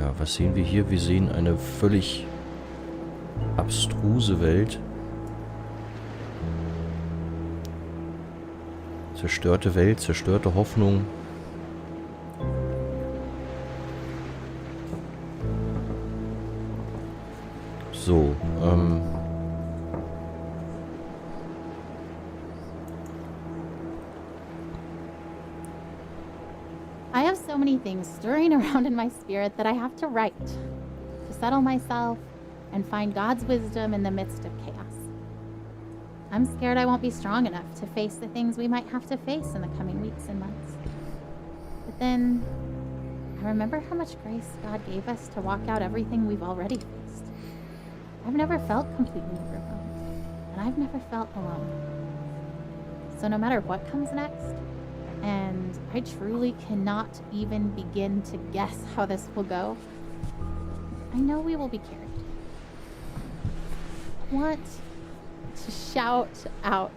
Ja, was sehen wir hier? Wir sehen eine völlig abstruse Welt. Zerstörte Welt, zerstörte Hoffnung. So, I have so many things stirring around in my spirit that I have to write to settle myself and find God's wisdom in the midst of chaos. I'm scared I won't be strong enough to face the things we might have to face in the coming weeks and months. But then I remember how much grace God gave us to walk out everything we've already faced. I've never felt completely overwhelmed, and I've never felt alone. So no matter what comes next, and I truly cannot even begin to guess how this will go, I know we will be carried. I want to shout out,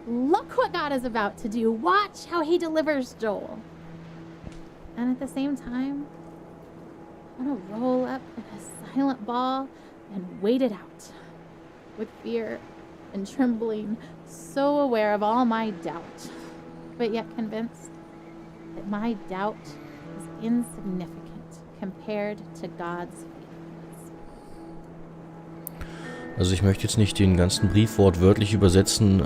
look what God is about to do. Watch how he delivers Joel. And at the same time, I want to roll up in a silent ball and wait it out with fear and trembling, so aware of all my doubt, but yet convinced that my doubt is insignificant compared to God's faithfulness. also ich möchte jetzt nicht den ganzen Brief wortwörtlich übersetzen.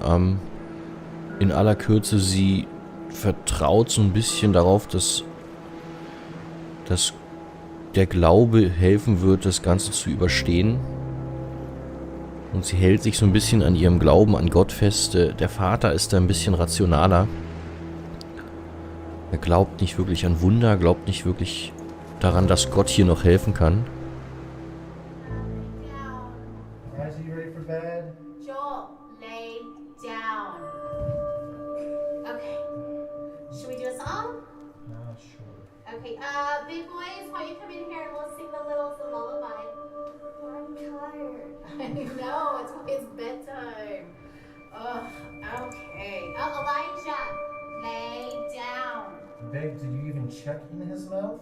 In aller Kürze, sie vertraut so ein bisschen darauf, dass der Glaube helfen wird, das Ganze zu überstehen. Und sie hält sich so ein bisschen an ihrem Glauben an Gott fest. Der Vater ist da ein bisschen rationaler. Er glaubt nicht wirklich an Wunder, glaubt nicht wirklich daran, dass Gott hier noch helfen kann. Guys, are you ready for bed? Joel, lay down. Okay. Should we do a song? Sure. Okay, big boys, why don't you come in here and we'll sing the littles a lullaby. I'm tired. I know, it's bedtime. Ugh, okay. Oh, Elijah, lay down. Babe, did you even check in his mouth?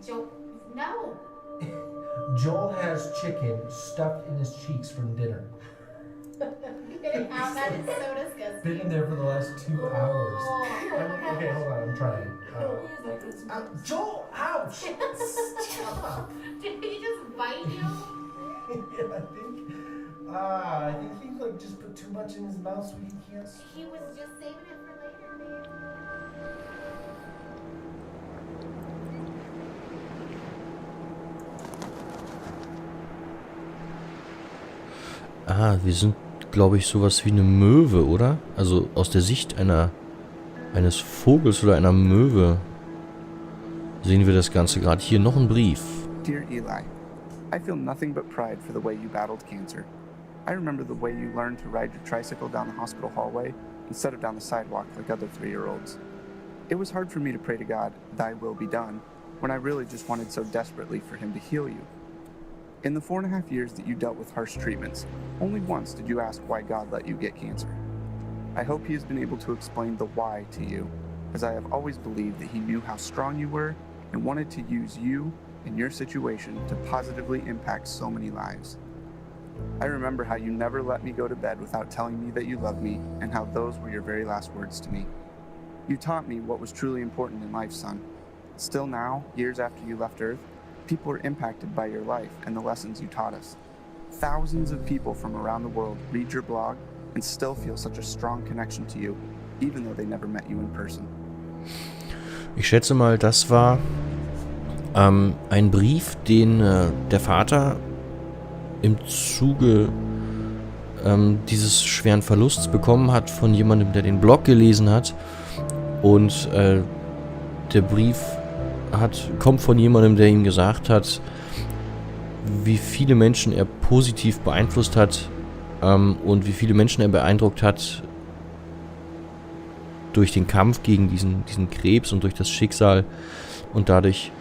Joel, no. Joel has chicken stuffed in his cheeks from dinner. Get it out, that is so disgusting. Been in there for the last 2 hours. Oh. Okay, hold on, I'm trying. Joel, ouch! Stop! Did he just bite you? Yeah, I think he like just put too much in his mouth so he can't. He was just saving it for later, babe. Wir sind, glaube ich, sowas wie eine Möwe, oder? Also aus der Sicht eines Vogels oder einer Möwe sehen wir das Ganze gerade. Hier noch ein Brief. Dear Eli, I feel nothing but pride for the way you battled cancer. I remember the way you learned to ride your tricycle down the hospital hallway instead of down the sidewalk like other 3-year-olds. It was hard for me to pray to God, thy will be done, when I really just wanted so desperately for him to heal you. In the 4.5 years that you dealt with harsh treatments, only once did you ask why God let you get cancer. I hope he has been able to explain the why to you, as I have always believed that he knew how strong you were and wanted to use you and your situation to positively impact so many lives. I remember how you never let me go to bed without telling me that you loved me and how those were your very last words to me. You taught me what was truly important in life, son. Still now, years after you left Earth, people are impacted by your life and the lessons you taught us. Thousands of people from around the world read your blog and still feel such a strong connection to you, even though they never met you in person. Ich schätze mal, das war ein Brief, den der Vater im Zuge dieses schweren Verlusts bekommen hat von jemandem, der den Blog gelesen hat. Und der Brief kommt von jemandem, der ihm gesagt hat, wie viele Menschen er positiv beeinflusst hat und wie viele Menschen er beeindruckt hat durch den Kampf gegen diesen Krebs und durch das Schicksal und dadurch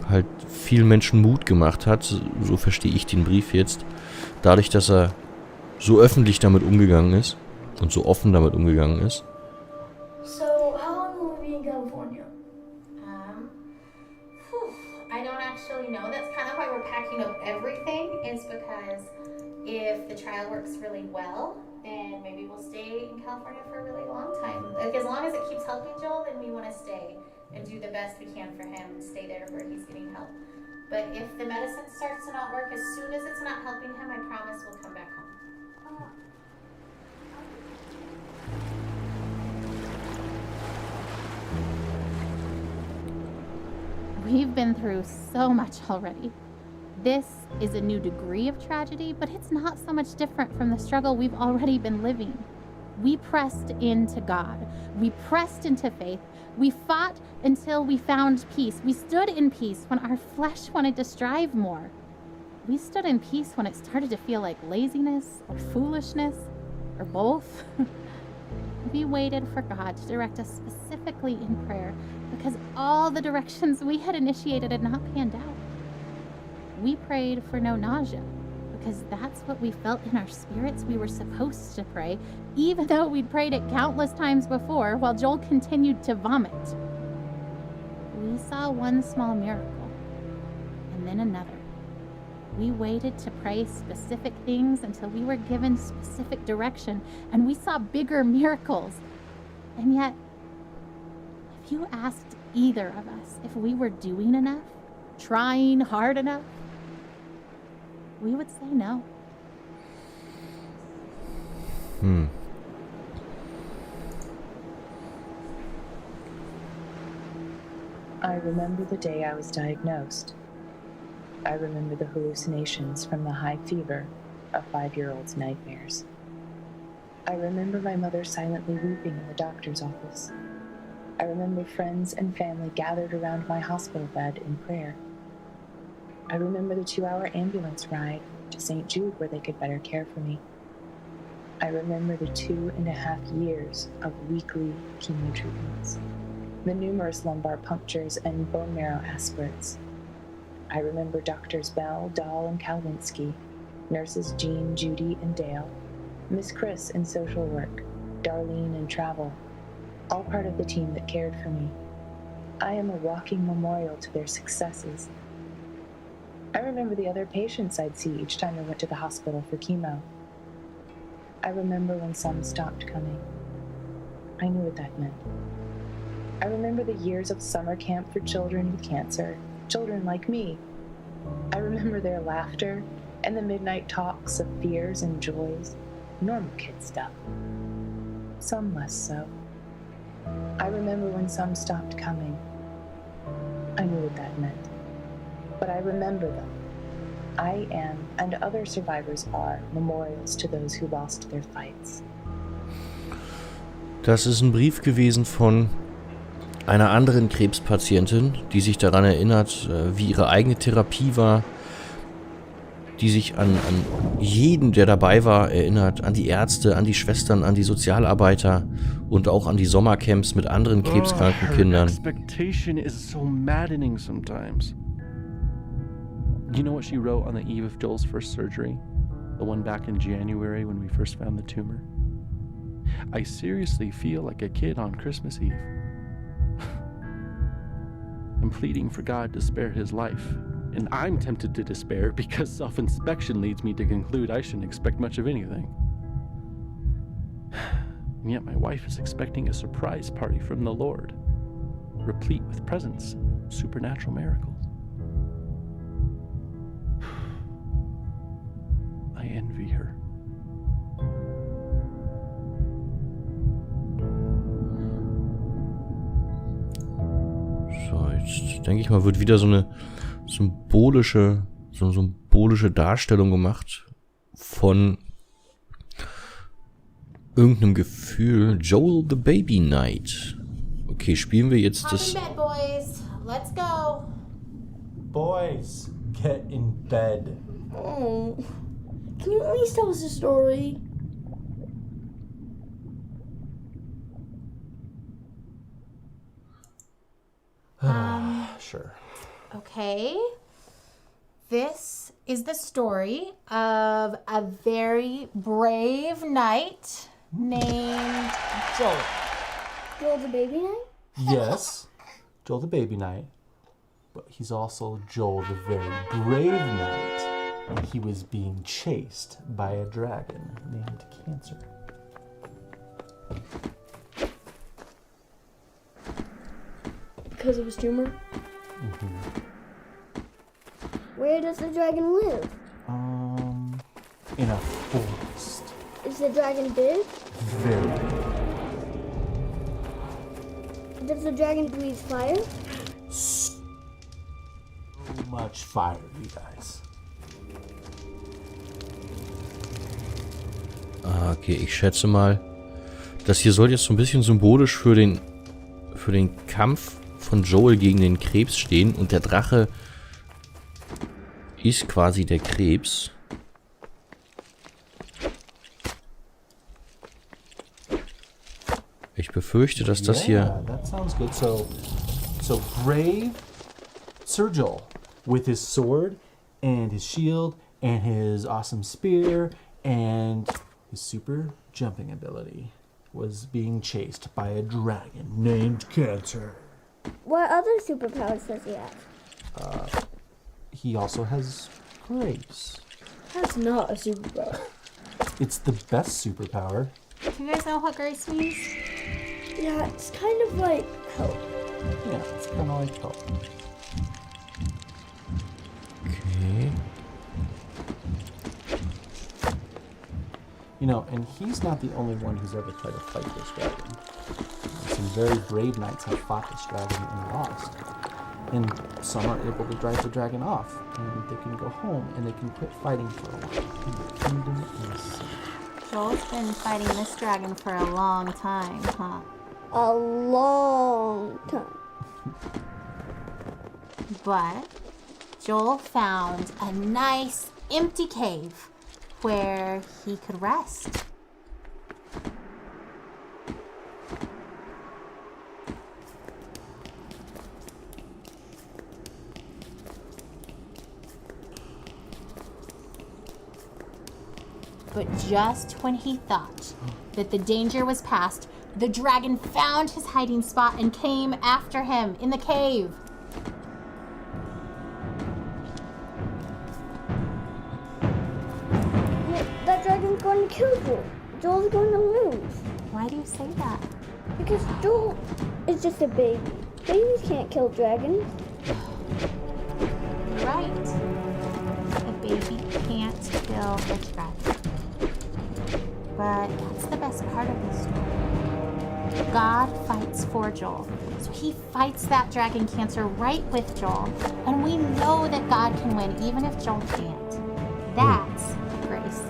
halt vielen Menschen Mut gemacht hat. So verstehe ich den Brief jetzt. Dadurch, dass er so öffentlich damit umgegangen ist und so offen damit umgegangen ist. So, how long will we be in California? trial works really well, then maybe we'll stay in California for a really long time. Like, as long as it keeps helping Joel, then we want to stay and do the best we can for him and stay there where he's getting help. But if the medicine starts to not work, as soon as it's not helping him, I promise we'll come back home. We've been through so much already. This is a new degree of tragedy, but it's not so much different from the struggle we've already been living. We pressed into God. We pressed into faith. We fought until we found peace. We stood in peace when our flesh wanted to strive more. We stood in peace when it started to feel like laziness or foolishness or both. We waited for God to direct us specifically in prayer because all the directions we had initiated had not panned out. We prayed for no nausea because that's what we felt in our spirits we were supposed to pray, even though we'd prayed it countless times before while Joel continued to vomit. We saw one small miracle and then another. We waited to pray specific things until we were given specific direction, and we saw bigger miracles. And yet, if you asked either of us if we were doing enough, trying hard enough, we would say no. I remember the day I was diagnosed. I remember the hallucinations from the high fever of 5-year-old's nightmares. I remember my mother silently weeping in the doctor's office. I remember friends and family gathered around my hospital bed in prayer. I remember the 2-hour ambulance ride to St. Jude where they could better care for me. I remember the 2.5 years of weekly chemo treatments, the numerous lumbar punctures and bone marrow aspirates. I remember Doctors Bell, Dahl, and Kalwinsky, nurses Jean, Judy, and Dale, Miss Chris in social work, Darlene in travel, all part of the team that cared for me. I am a walking memorial to their successes. I remember the other patients I'd see each time I went to the hospital for chemo. I remember when some stopped coming. I knew what that meant. I remember the years of summer camp for children with cancer, children like me. I remember their laughter and the midnight talks of fears and joys, normal kid stuff. Some less so. I remember when some stopped coming. I knew what that meant. But I remember them. I am, and other survivors are, memorials to those who lost their fights. Das ist ein Brief gewesen von einer anderen Krebspatientin, die sich daran erinnert, wie ihre eigene Therapie war, die sich an jeden, der dabei war, erinnert, an die Ärzte, an die Schwestern, an die Sozialarbeiter und auch an die Sommercamps mit anderen krebskranken Kindern. Expectation is so maddening sometimes. You know what she wrote on the eve of Joel's first surgery? The one back in January when we first found the tumor? I seriously feel like a kid on Christmas Eve. I'm pleading for God to spare his life, and I'm tempted to despair because self-inspection leads me to conclude I shouldn't expect much of anything. And yet my wife is expecting a surprise party from the Lord, replete with presents and supernatural miracles. I envy her. So, jetzt denke ich mal, wird wieder so eine symbolische Darstellung gemacht von irgendeinem Gefühl. Joel the Baby Night. Okay, spielen wir jetzt das... Up in bed, boys. Let's go. Boys, get in bed. Oh, can you at least tell us a story? Sure. Okay. This is the story of a very brave knight named Joel. Joel the Baby Night? Yes, Joel the Baby Knight. But he's also Joel the very brave knight. and he was being chased by a dragon named Cancer. Because of his tumor? Mm-hmm. Where does the dragon live? In a forest. Is the dragon big? Very big. Does the dragon breathe fire? So much fire, you guys. Okay, ich schätze mal, das hier soll jetzt so ein bisschen symbolisch für den Kampf von Joel gegen den Krebs stehen. Und der Drache ist quasi der Krebs. Ich befürchte, dass das hier... That sounds good. So brave Sir Joel with his sword and his shield and his awesome spear and his super jumping ability was being chased by a dragon named Cancer. What other superpowers does he have? He also has grace. That's not a superpower. It's the best superpower. Do you guys know what grace means? Yeah, it's kind of like help. Yeah, it's kind of like help. Okay. You know, and he's not the only one who's ever tried to fight this dragon. Some very brave knights have fought this dragon and lost. And some are able to drive the dragon off, and they can go home, and they can quit fighting for a while. And the kingdom is safe. Joel's been fighting this dragon for a long time, huh? A long time. But Joel found a nice empty cave where he could rest. But just when he thought that the danger was past, the dragon found his hiding spot and came after him in the cave. That dragon's going to kill Joel. Joel's going to lose. Why do you say that? Because Joel is just a baby. Babies can't kill dragons. You're right. A baby can't kill a dragon. But that's the best part of this story. God fights for Joel. So he fights that dragon Cancer right with Joel. And we know that God can win even if Joel can't. That's grace.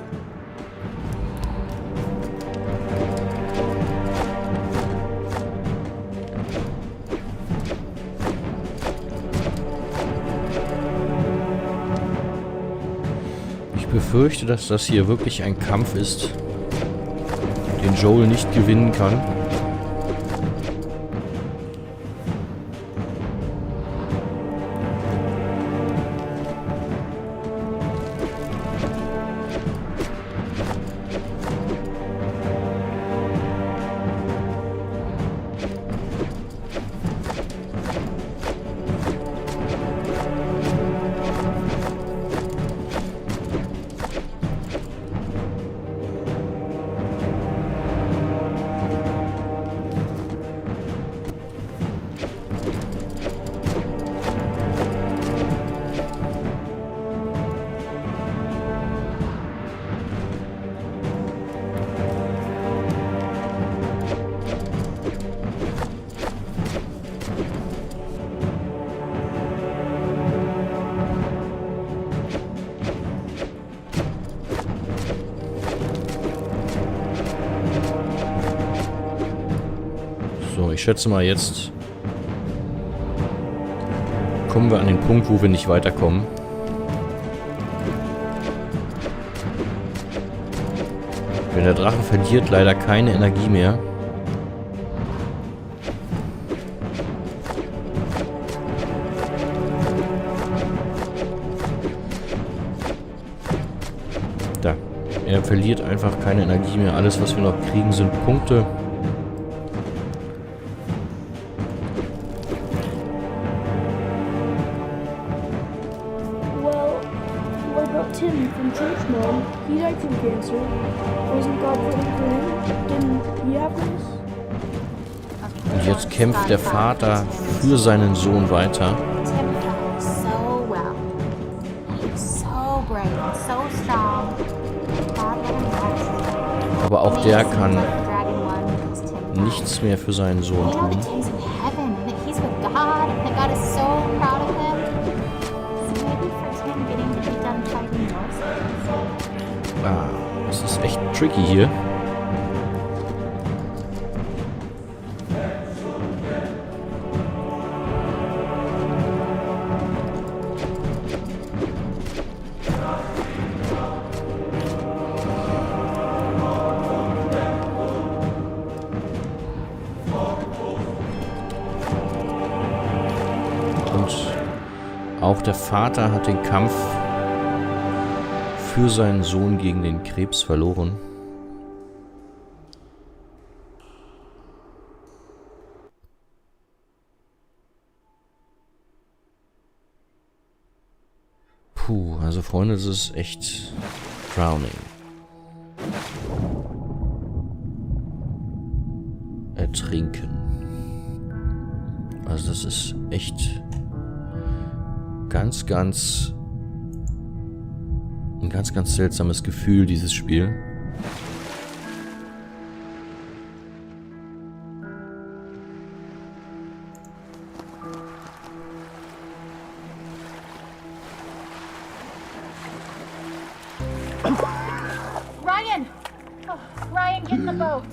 Ich befürchte, dass das hier wirklich ein Kampf ist, den Joel nicht gewinnen kann. So, ich schätze mal, jetzt kommen wir an den Punkt, wo wir nicht weiterkommen. Denn der Drache verliert leider keine Energie mehr. Da. Er verliert einfach keine Energie mehr. Alles, was wir noch kriegen, sind Punkte. Well, what about Tim? He died from cancer. Wasn't God fighting for him? Didn't he have this? Und jetzt kämpft der Vater für seinen Sohn weiter. Tim fought so well. So brave and so strong. God let him rest. Aber auch der kann Dragon won because Tim died. nichts mehr für seinen Sohn You know tun. that Tim's in heaven and that he's with God and that God is so proud of him. So maybe for Tim getting to be done fighting monsters. Ah, das ist echt tricky hier. Auch der Vater hat den Kampf für seinen Sohn gegen den Krebs verloren. Puh, also Freunde, das ist echt drowning. Ertrinken. Also das ist echt ein ganz seltsames Gefühl, dieses Spiel. Ryan! Oh, Ryan, get in the boat.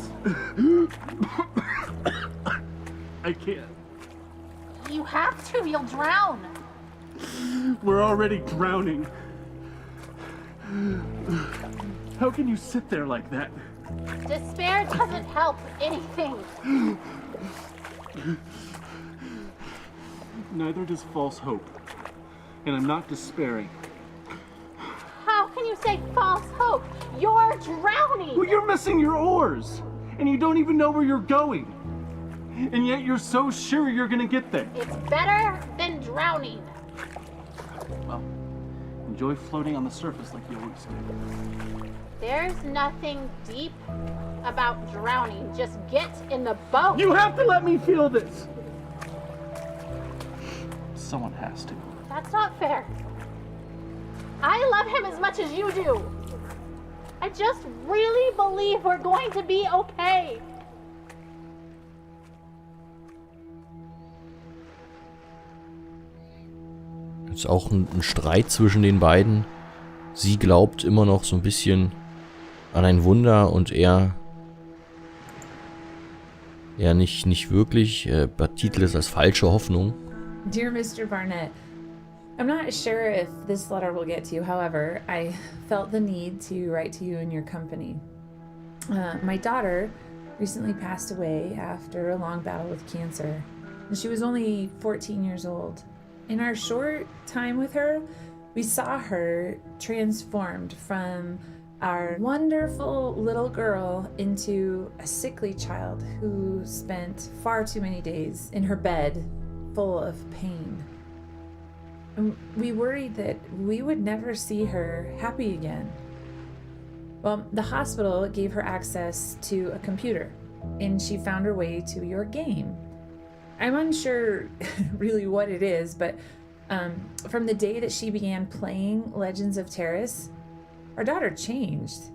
I can't. You have to, you'll drown. We're already drowning. How can you sit there like that? Despair doesn't help anything. Neither does false hope. And I'm not despairing. How can you say false hope? You're drowning. Well, you're missing your oars. And you don't even know where you're going. And yet you're so sure you're gonna get there. It's better than drowning. Well, enjoy floating on the surface like you always do. There's nothing deep about drowning. Just get in the boat. You have to let me feel this. Someone has to. That's not fair. I love him as much as you do. I just really believe we're going to be okay. Ist auch ein Streit zwischen den beiden. Sie glaubt immer noch so ein bisschen an ein Wunder und er nicht wirklich. Betitelt es als falsche Hoffnung. Dear Mr. Barnett, I'm not sure if this letter will get to you. However, I felt the need to write to you in your company. My daughter recently passed away after a long battle with cancer, and she was only 14 years old. In our short time with her, we saw her transformed from our wonderful little girl into a sickly child who spent far too many days in her bed full of pain. And we worried that we would never see her happy again. Well, the hospital gave her access to a computer, and she found her way to your game. I'm unsure really what it is, but from the day that she began playing Legends of Terrace, our daughter changed.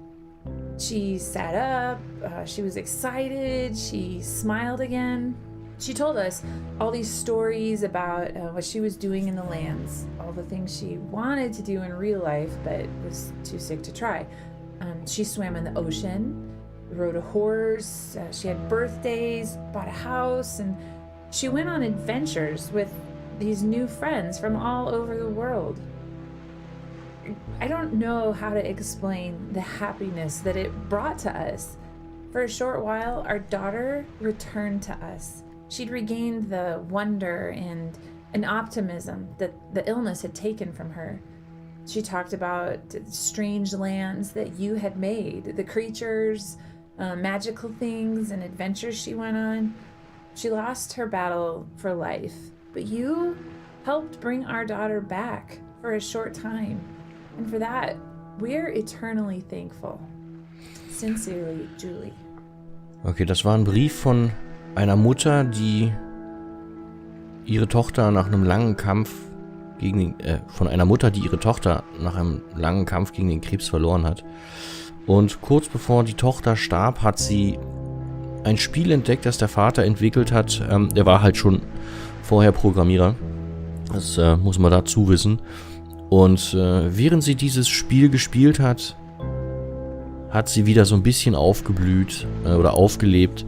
She sat up, she was excited, she smiled again. She told us all these stories about what she was doing in the lands, all the things she wanted to do in real life but was too sick to try. She swam in the ocean, rode a horse, she had birthdays, bought a house, and she went on adventures with these new friends from all over the world. I don't know how to explain the happiness that it brought to us. For a short while, our daughter returned to us. She'd regained the wonder and an optimism that the illness had taken from her. She talked about strange lands that you had made, the creatures, magical things, and adventures she went on. She lost her battle for life, but you helped bring our daughter back for a short time. And for that, We're eternally thankful. Sincerely, Julie. Okay, das war ein Brief von einer Mutter, die ihre Tochter nach einem langen Kampf von einer Mutter, die ihre Tochter nach einem langen Kampf gegen den Krebs verloren hat. Und kurz bevor die Tochter starb, hat sie ein Spiel entdeckt, das der Vater entwickelt hat. Der war halt schon vorher Programmierer. Das muss man dazu wissen. Und während sie dieses Spiel gespielt hat, hat sie wieder so ein bisschen aufgeblüht oder aufgelebt.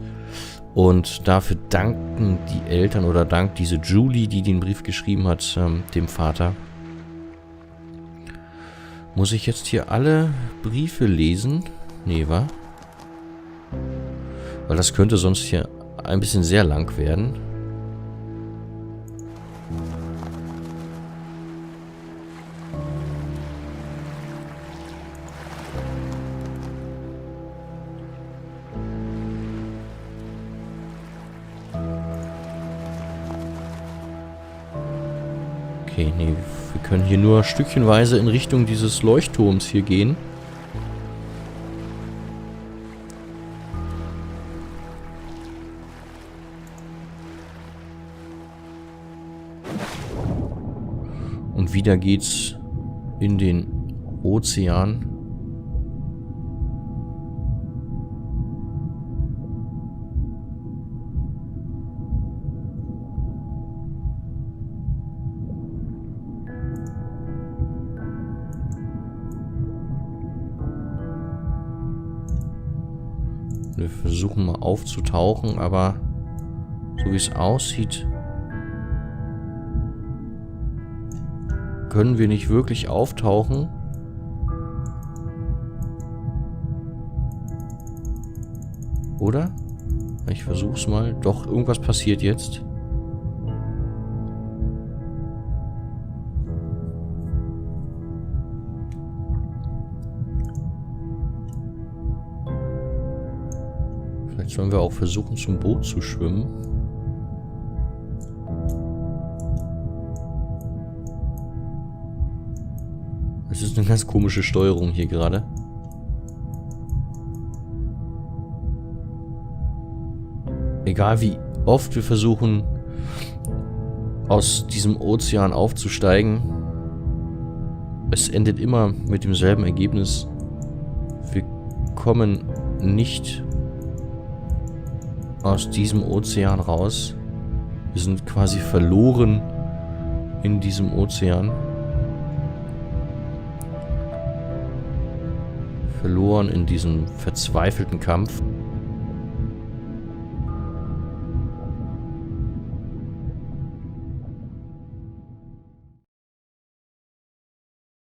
Und dafür danken die Eltern oder dankt diese Julie, die den Brief geschrieben hat, dem Vater. Muss ich jetzt hier alle Briefe lesen? Nee, wa? Weil das könnte sonst hier ein bisschen sehr lang werden. Okay, nee, wir können hier nur stückchenweise in Richtung dieses Leuchtturms hier gehen. Und wieder geht's in den Ozean. Wir versuchen mal aufzutauchen, aber so wie es aussieht, können wir nicht wirklich auftauchen. Oder? Ich versuch's mal. Doch, irgendwas passiert jetzt. Vielleicht sollen wir auch versuchen, zum Boot zu schwimmen. Es ist eine ganz komische Steuerung hier gerade. Egal wie oft wir versuchen, aus diesem Ozean aufzusteigen, es endet immer mit demselben Ergebnis. Wir kommen nicht aus diesem Ozean raus. Wir sind quasi verloren in diesem Ozean. Verloren in diesem verzweifelten Kampf.